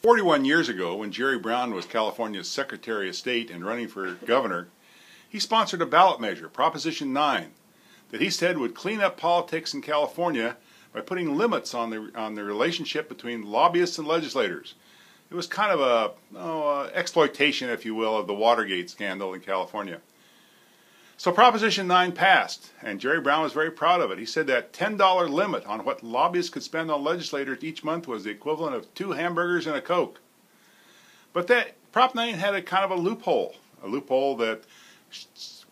41 years ago, when Jerry Brown was California's Secretary of State and running for governor, he sponsored a ballot measure, Proposition 9, that he said would clean up politics in California by putting limits on the relationship between lobbyists and legislators. It was kind of a exploitation, if you will, of the Watergate scandal in California. So Proposition 9 passed, and Jerry Brown was very proud of it. He said that $10 limit on what lobbyists could spend on legislators each month was the equivalent of 2 hamburgers and a Coke. But that Prop 9 had a kind of a loophole that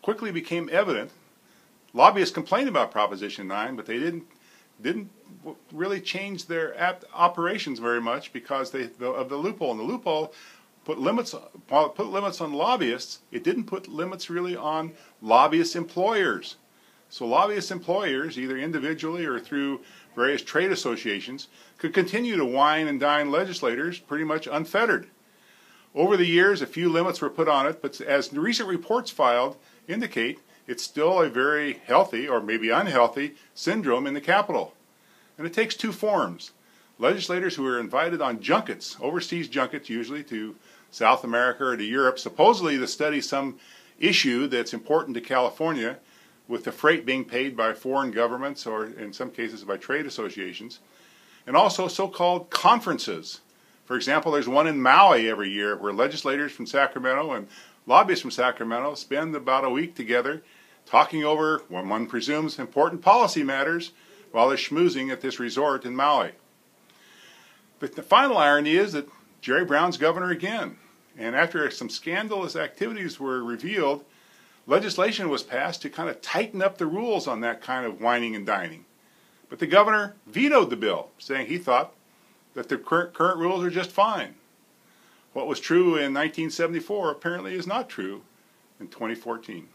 quickly became evident. Lobbyists complained about Proposition 9, but they didn't really change their operations very much because of the loophole. And the loophole put limits on lobbyists. It didn't put limits really on lobbyist employers. So lobbyist employers, either individually or through various trade associations, could continue to wine and dine legislators pretty much unfettered. Over the years, a few limits were put on it, but as the recent reports filed indicate, it's still a very healthy, or maybe unhealthy, syndrome in the Capitol. And it takes 2 forms. Legislators who are invited on junkets, overseas junkets usually, to South America or to Europe, supposedly to study some issue that's important to California, with the freight being paid by foreign governments or in some cases by trade associations, and also so-called conferences. For example, there's one in Maui every year where legislators from Sacramento and lobbyists from Sacramento spend about a week together talking over, what one presumes, important policy matters while they're schmoozing at this resort in Maui. But the final irony is that Jerry Brown's governor again. And after some scandalous activities were revealed, legislation was passed to kind of tighten up the rules on that kind of whining and dining. But the governor vetoed the bill, saying he thought that the current rules are just fine. What was true in 1974 apparently is not true in 2014.